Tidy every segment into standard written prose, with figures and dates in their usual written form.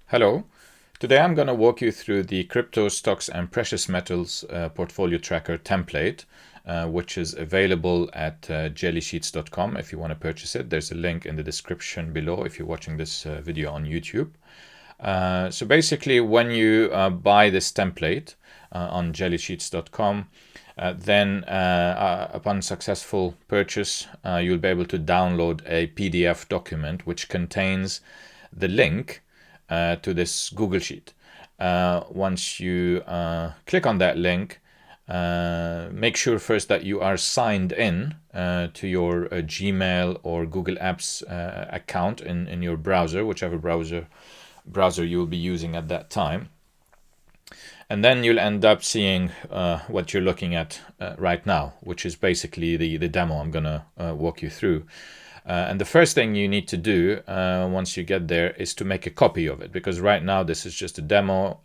Hello. Today I'm going to walk you through the crypto, stocks and precious metals portfolio tracker template, which is available at jellysheets.com if you want to purchase it. There's a link in the description below if you're watching this video on YouTube. So basically, when you buy this template on jellysheets.com, then upon successful purchase, you'll be able to download a PDF document which contains the link to this Google Sheet. Once you click on that link, make sure first that you are signed in to your Gmail or Google Apps account in your browser, whichever browser you will be using at that time. And then you'll end up seeing what you're looking at right now, which is basically the demo I'm going to walk you through. And the first thing you need to do once you get there is to make a copy of it, because right now this is just a demo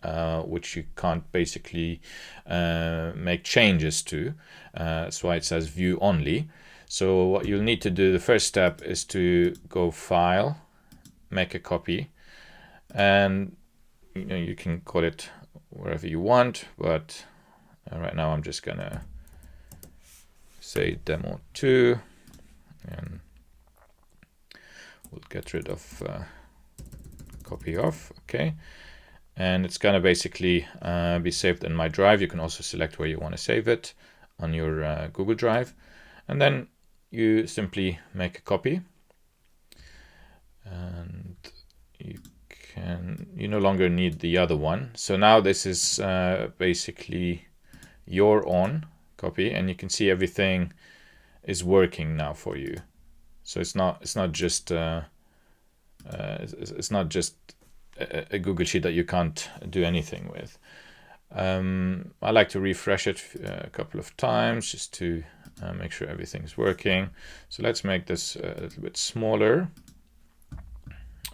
which you can't basically make changes to. That's why it says view only. So what you'll need to do, the first step is to go File, make a copy, and you can call it wherever you want, but right now I'm just gonna say demo 2, and we'll get rid of copy off. Okay, and it's gonna basically be saved in my drive. You can also select where you want to save it on your Google Drive, and then you simply make a copy, and you no longer need the other one. So now this is basically your own copy, and you can see everything is working now for you. So it's not just a Google Sheet that you can't do anything with. I like to refresh it a couple of times just to make sure everything's working. So let's make this a little bit smaller.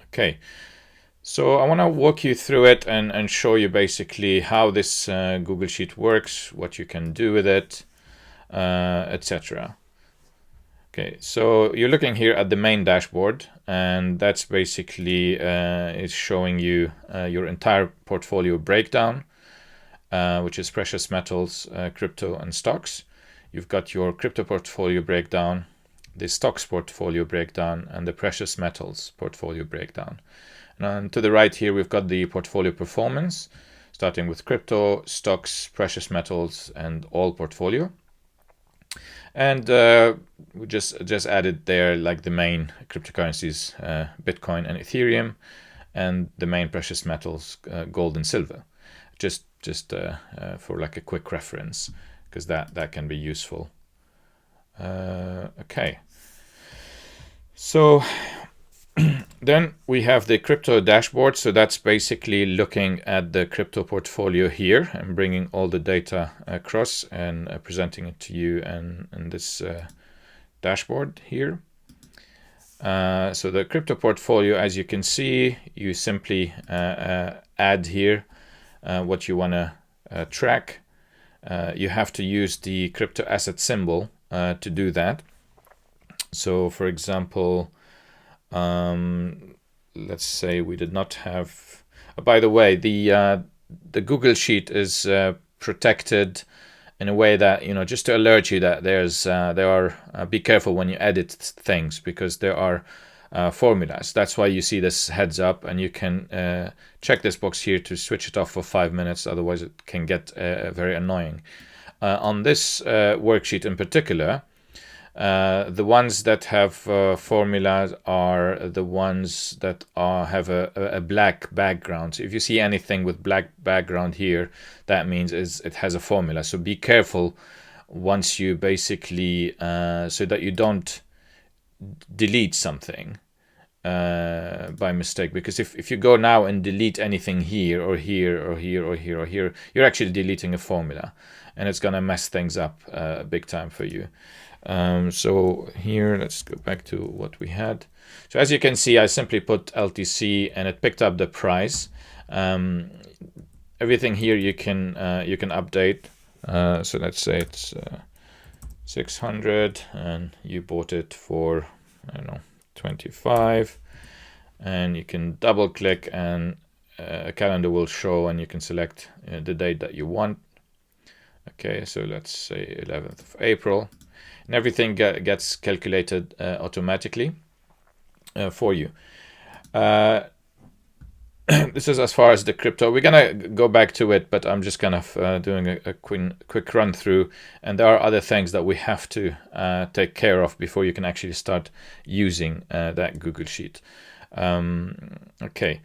Okay. So I want to walk you through it and show you basically how this Google Sheet works, what you can do with it, etc. Okay, so you're looking here at the main dashboard, and that's basically is showing you your entire portfolio breakdown, which is precious metals, crypto and stocks. You've got your crypto portfolio breakdown, the stocks portfolio breakdown, and the precious metals portfolio breakdown. And to the right here, we've got the portfolio performance, starting with crypto, stocks, precious metals, and all portfolio. And we just added there like the main cryptocurrencies, Bitcoin and Ethereum, and the main precious metals, gold and silver, just for like a quick reference, because that can be useful. Okay, so then we have the crypto dashboard. So that's basically looking at the crypto portfolio here and bringing all the data across and presenting it to you and this dashboard here. So the crypto portfolio, as you can see, you simply add here what you want to track. You have to use the crypto asset symbol to do that. So for example, let's say we did not have. By the way, the Google Sheet is protected in a way that, just to alert you that be careful when you edit things, because there are formulas. That's why you see this heads up, and you can check this box here to switch it off for 5 minutes. Otherwise, it can get very annoying. On this worksheet in particular, the ones that have formulas are the ones that have a black background. So if you see anything with black background here, that means it has a formula. So be careful once you basically, so that you don't delete something by mistake. Because if you go now and delete anything here or here or here or here or here, you're actually deleting a formula, and it's going to mess things up big time for you. So here, let's go back to what we had. So as you can see, I simply put LTC and it picked up the price. Everything here you can update. So let's say it's 600 and you bought it for, I don't know, 25, and you can double click and a calendar will show, and you can select the date that you want. Okay, so let's say 11th of April, and everything gets calculated automatically for you. This is as far as the crypto. We're gonna go back to it, but I'm just kind of doing a quick run through, and there are other things that we have to take care of before you can actually start using that Google Sheet. Okay.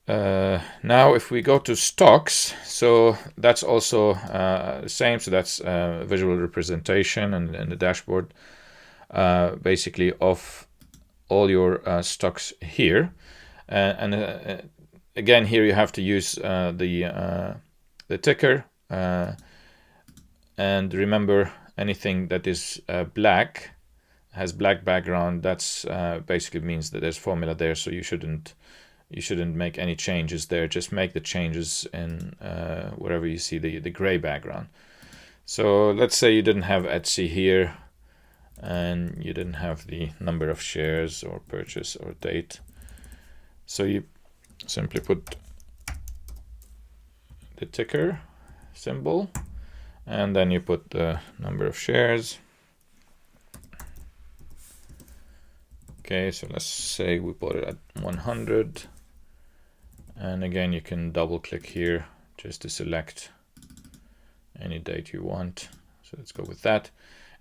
Now if we go to stocks, so that's also the same. So that's visual representation and the dashboard basically of all your stocks here. And again, here you have to use the ticker, and remember, anything that is black, has black background, that's basically means that there's formula there, so you shouldn't make any changes there. Just make the changes in wherever you see the gray background. So let's say you didn't have Etsy here, and you didn't have the number of shares or purchase or date. So you simply put the ticker symbol, and then you put the number of shares. Okay, so let's say we put it at 100. And again, you can double click here just to select any date you want. So let's go with that.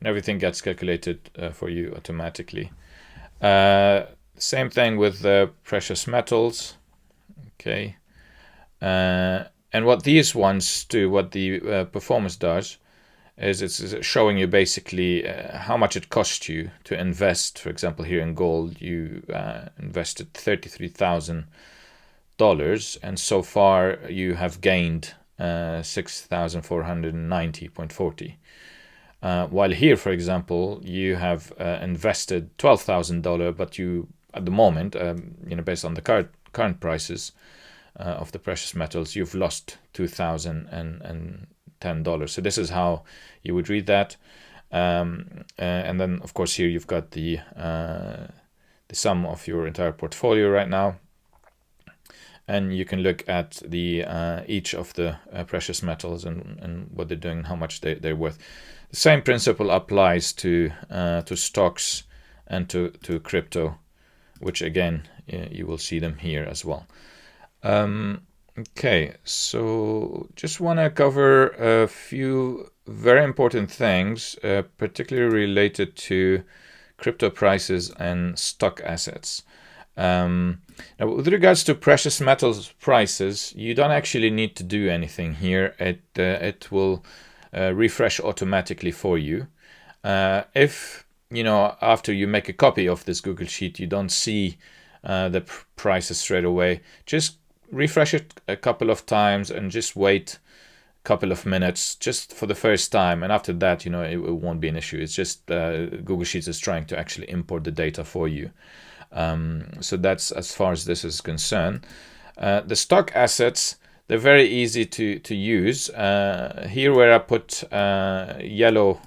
And everything gets calculated for you automatically. Same thing with the precious metals. Okay. And what these ones do, what the performance does, is it's showing you basically how much it costs you to invest. For example, here in gold, you invested $33,000, and so far you have gained 6,490.40. While here, for example, you have invested $12,000, but you, at the moment, based on the current prices of the precious metals, you've lost $2,010. So this is how you would read that. And then, of course, here you've got the sum of your entire portfolio right now. And you can look at the each of the precious metals and what they're doing, how much they're worth. The same principle applies to stocks and to crypto, which again you will see them here as well. Okay, so just want to cover a few very important things, particularly related to crypto prices and stock assets. Now, with regards to precious metals prices, you don't actually need to do anything here. It will refresh automatically for you. If after you make a copy of this Google Sheet, you don't see the prices straight away, just refresh it a couple of times and just wait a couple of minutes just for the first time, and after that it won't be an issue. It's just Google Sheets is trying to actually import the data for you. So that's as far as this is concerned. The stock assets, they're very easy to use. Here where I put yellow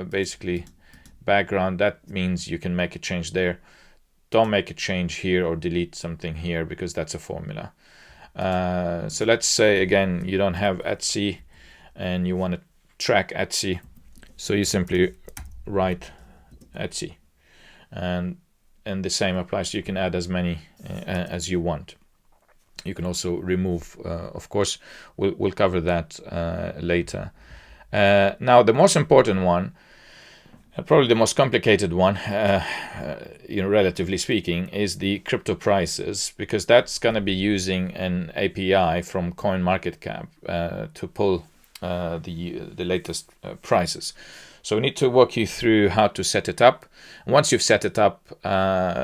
basically background, that means you can make a change there. Don't make a change here or delete something here, because that's a formula. So let's say again you don't have Etsy and you want to track Etsy, so you simply write Etsy, and the same applies. You can add as many as you want. You can also remove, of course. We'll cover that later. Now the most important one, probably the most complicated one, relatively speaking, is the crypto prices, because that's going to be using an API from CoinMarketCap to pull the latest prices. So we need to walk you through how to set it up. Once you've set it up,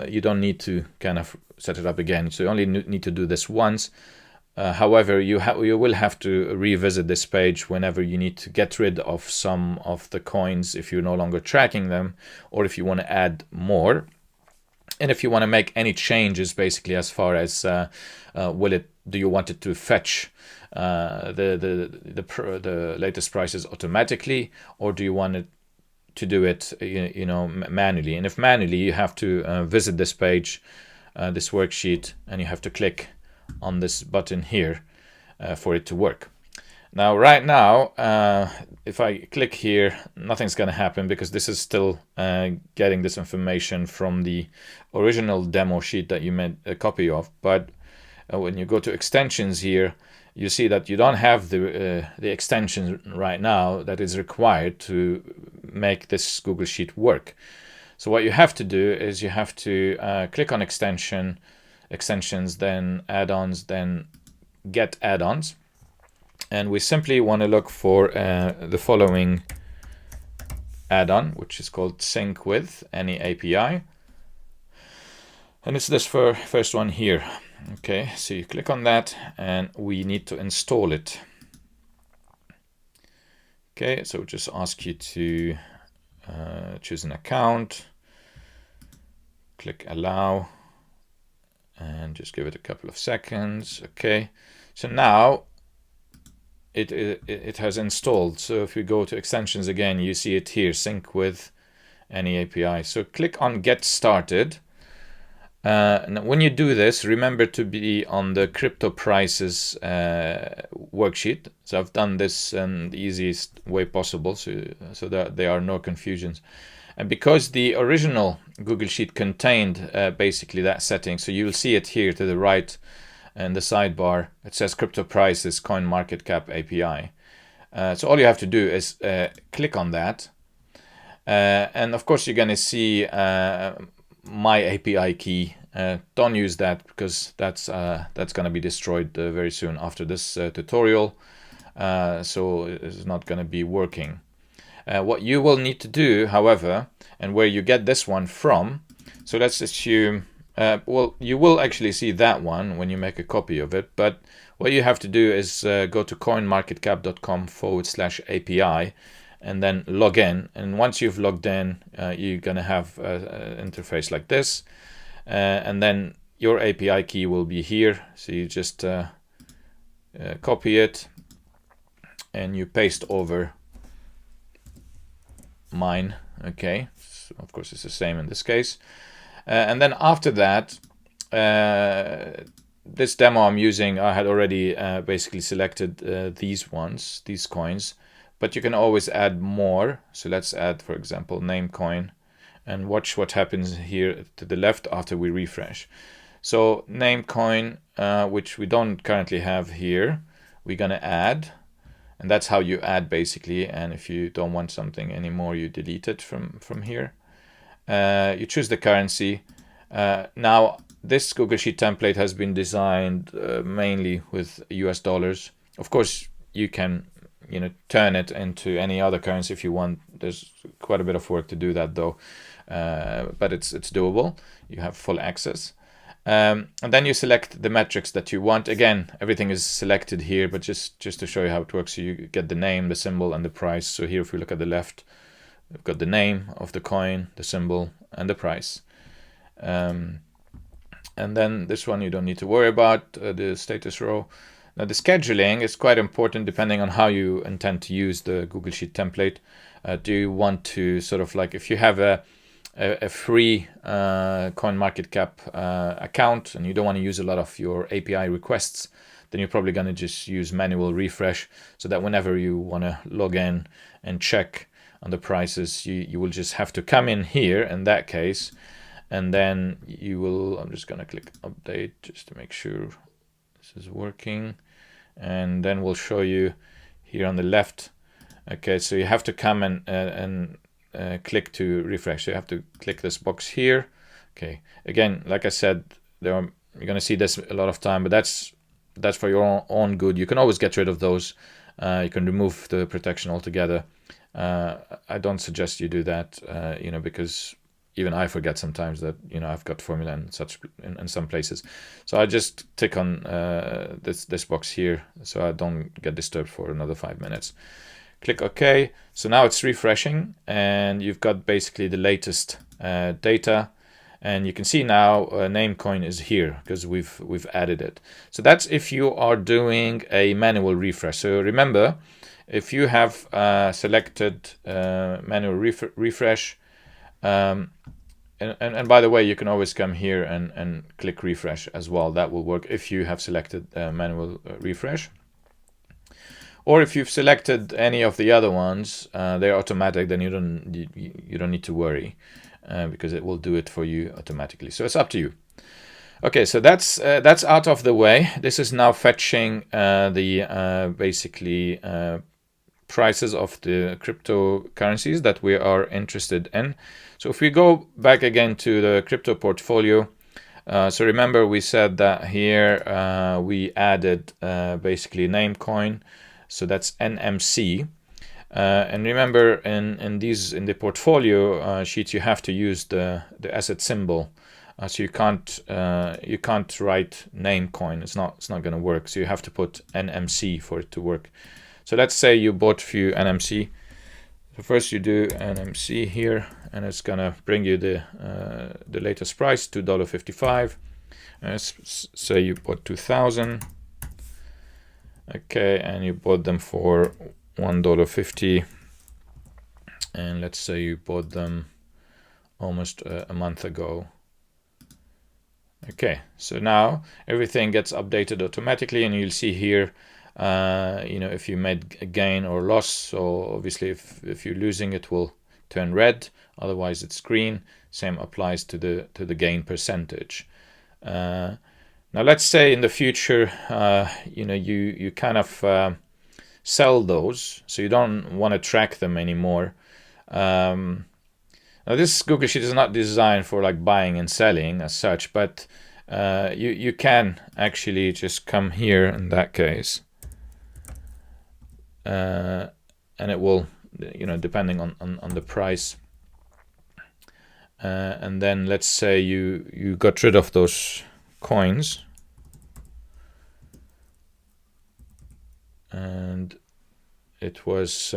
you don't need to kind of set it up again. So you only need to do this once. However, you will have to revisit this page whenever you need to get rid of some of the coins if you're no longer tracking them, or if you want to add more. And if you want to make any changes, basically, as far as do you want it to fetch the latest prices automatically, or do you want it to do it manually? And if manually, you have to visit this page, this worksheet, and you have to click on this button here for it to work. Now, right now, if I click here, nothing's going to happen because this is still getting this information from the original demo sheet that you made a copy of. But when you go to extensions here, you see that you don't have the extension right now that is required to make this Google Sheet work. So what you have to do is you have to click on extensions, then add-ons, then get add-ons. And we simply want to look for the following add-on, which is called Sync with Any API. And it's this first one here. Okay, so you click on that and we need to install it. Okay, so we'll just ask you to choose an account, click allow, and just give it a couple of seconds. Okay, so now it has installed. So if we go to extensions again, you see it here, Sync with Any API. So click on Get Started. Now when you do this, remember to be on the crypto prices worksheet. So I've done this in the easiest way possible, so that there are no confusions. And because the original Google Sheet contained basically that setting, so you'll see it here to the right in the sidebar. It says crypto prices CoinMarketCap API. So all you have to do is click on that, and of course you're going to see my API key. Don't use that because that's going to be destroyed very soon after this tutorial, so it's not going to be working. What you will need to do, however, and where you get this one from, so let's assume, well, you will actually see that one when you make a copy of it, but what you have to do is go to coinmarketcap.com/API and then log in. And once you've logged in, you're going to have an interface like this. And then your API key will be here. So you just copy it and you paste over mine. Okay, so of course it's the same in this case. And then after that, this demo I'm using, I had already basically selected these coins, but you can always add more. So let's add, for example, name coin, and watch what happens here to the left after we refresh. So name coin, which we don't currently have here, we're gonna add, and that's how you add basically. And if you don't want something anymore, you delete it from here. You choose the currency. Now this Google Sheet template has been designed mainly with US dollars. Of course, you can turn it into any other currency if you want. There's quite a bit of work to do that though, but it's doable. You have full access. And then you select the metrics that you want. Again, everything is selected here, but just to show you how it works, so you get the name, the symbol, and the price. So here, if we look at the left, we've got the name of the coin, the symbol, and the price. And then this one you don't need to worry about, the status row. Now the scheduling is quite important depending on how you intend to use the Google Sheet template. Do you want to sort of like, if you have a free CoinMarketCap account and you don't want to use a lot of your API requests, then you're probably going to just use manual refresh, so that whenever you want to log in and check on the prices, you will just have to come in here in that case, and then you will, I'm just going to click update just to make sure this is working, and then we'll show you here on the left. Okay, so you have to come and click to refresh. So you have to click this box here. Okay, again, like I said, you're going to see this a lot of time, but that's for your own good. You can always get rid of those. You can remove the protection altogether. I don't suggest you do that, because even I forget sometimes that I've got formula in some places. So I just tick on this box here, so I don't get disturbed for another 5 minutes. Click OK. So now it's refreshing, and you've got basically the latest data, and you can see now name coin is here because we've added it. So that's if you are doing a manual refresh. So remember, if you have selected manual refresh, And by the way, you can always come here and click refresh as well. That will work if you have selected manual refresh. Or if you've selected any of the other ones, they're automatic, then you don't need to worry because it will do it for you automatically. So it's up to you. Okay, so that's out of the way. This is now fetching the basically prices of the cryptocurrencies that we are interested in. So if we go back again to the crypto portfolio, so remember we said that here we added basically Namecoin, so that's NMC. And remember in the portfolio sheets you have to use the asset symbol. So you can't write Namecoin. It's not going to work. So you have to put NMC for it to work. So let's say you bought a few NMC. So first you do NMC here, and it's gonna bring you the latest price, $2.55. Let's say you bought 2,000. Okay, and you bought them for $1.50. And let's say you bought them almost a month ago. Okay, so now everything gets updated automatically, and you'll see here if you made a gain or loss. So obviously if you're losing, it will turn red, otherwise it's green. Same applies to the gain percentage. Now let's say in the future you kind of sell those, so you don't want to track them anymore. Now this Google Sheet is not designed for like buying and selling as such, but you can actually just come here in that case, and it will, depending on the price. And then let's say you got rid of those coins, and it was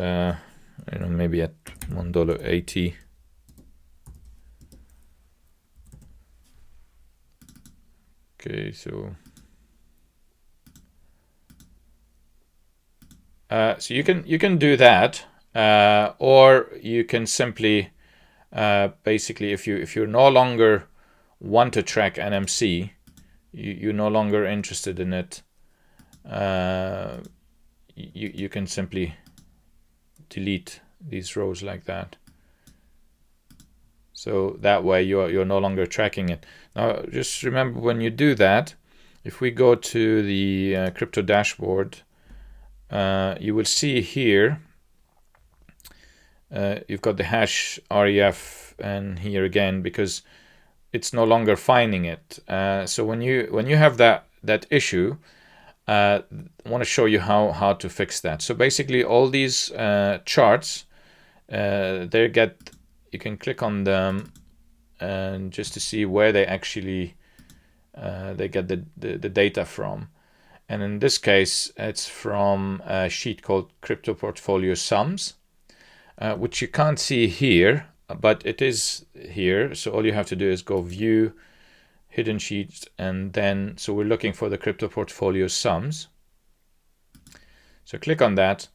maybe at $1.80. Okay, so you can do that, or you can simply basically if you're no longer want to track NMC, you're no longer interested in it, you can simply delete these rows like that. So that way you're no longer tracking it. Now just remember, when you do that, if we go to the crypto dashboard, you will see here you've got the hash ref, and here again, because it's no longer finding it. So when you have that issue, I want to show you how to fix that. So basically all these charts, you can click on them and just to see where they actually they get the data from. And in this case, it's from a sheet called Crypto Portfolio Sums, which you can't see here, but it is here. So all you have to do is go View, Hidden Sheets, and then, so we're looking for the Crypto Portfolio Sums. So click on that,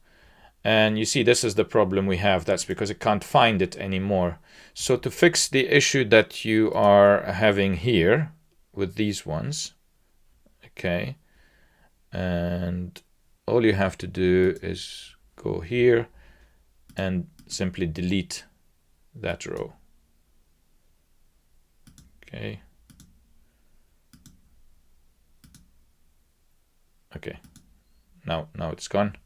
and you see this is the problem we have. That's because it can't find it anymore. So to fix the issue that you are having here with these ones, okay, and all you have to do is go here and simply delete that row. Okay. Okay, now it's gone.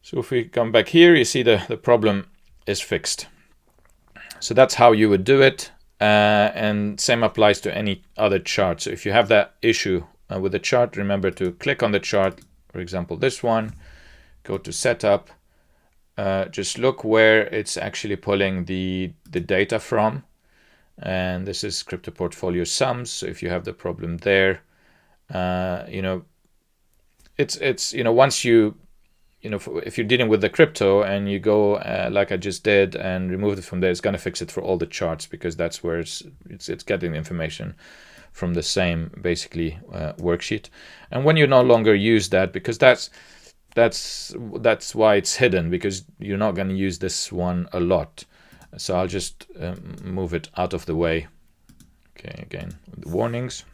So if we come back here, you see the problem is fixed. So that's how you would do it, and same applies to any other chart. So if you have that issue with the chart, remember to click on the chart, for example this one, go to Setup, just look where it's actually pulling the data from, and this is Crypto Portfolio Sums. So if you have the problem there, it's once if you're dealing with the crypto and you go like I just did and remove it from there, it's going to fix it for all the charts, because that's where it's getting the information from the same basically worksheet. And when you no longer use that, because that's why it's hidden, because you're not going to use this one a lot. So I'll just move it out of the way. Okay, again, the warnings.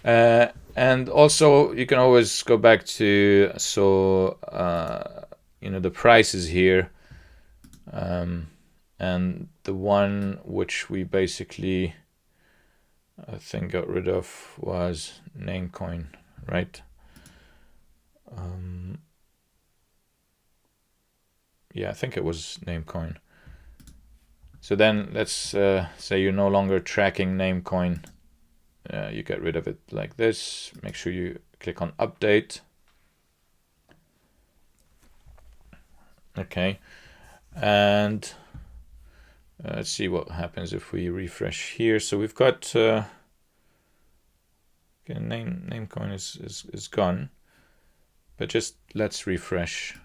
And also you can always go back to, the prices here, and the one which we basically I think got rid of was Namecoin, right? Yeah, I think it was Namecoin. So then let's say you're no longer tracking Namecoin. You get rid of it like this. Make sure you click on update. Okay, and let's see what happens if we refresh here. So we've got okay, Namecoin is gone, but just let's refresh.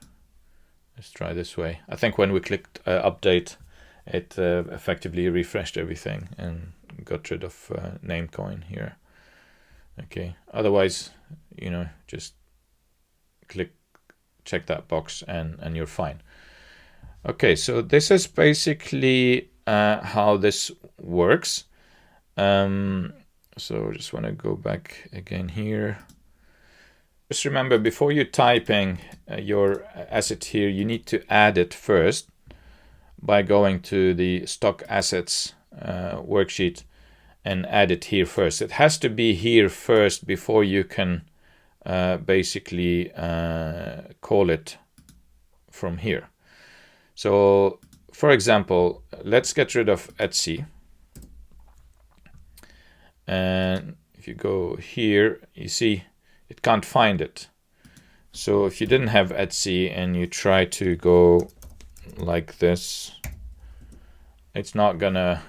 Let's try this way. I think when we clicked update, it effectively refreshed everything and got rid of Namecoin here. Okay, otherwise, just check that box and you're fine. Okay, so this is basically how this works. So just want to go back again here. Just remember, before you typing your asset here, you need to add it first by going to the stock assets worksheet and add it here first. It has to be here first before you can basically call it from here. So for example, let's get rid of Etsy. And if you go here, you see it can't find it. So if you didn't have Etsy and you try to go like this, it's not gonna,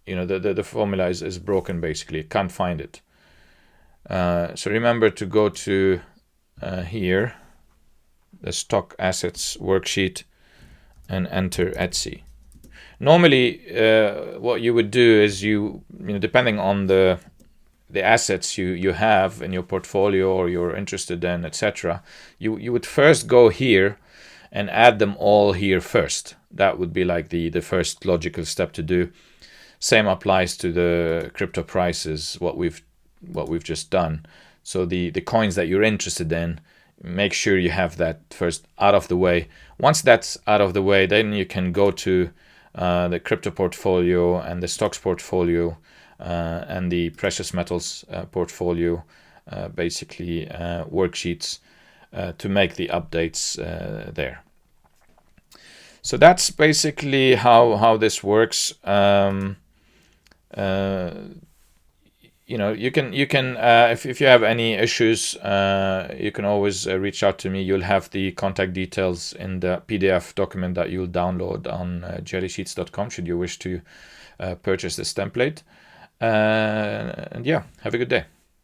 the formula is broken basically. It can't find it. So remember to go to here, the stock assets worksheet, and enter Etsy. Normally, what you would do is depending on the assets you have in your portfolio or you're interested in, etc., you would first go here and add them all here first. That would be like the first logical step to do. Same applies to the crypto prices, what we've just done. So the coins that you're interested in, make sure you have that first out of the way. Once that's out of the way, then you can go to the crypto portfolio and the stocks portfolio and the precious metals portfolio, basically worksheets to make the updates there. So that's basically how this works. You can if you have any issues, you can always reach out to me. You'll have the contact details in the PDF document that you'll download on jellysheets.com should you wish to purchase this template. And yeah, have a good day.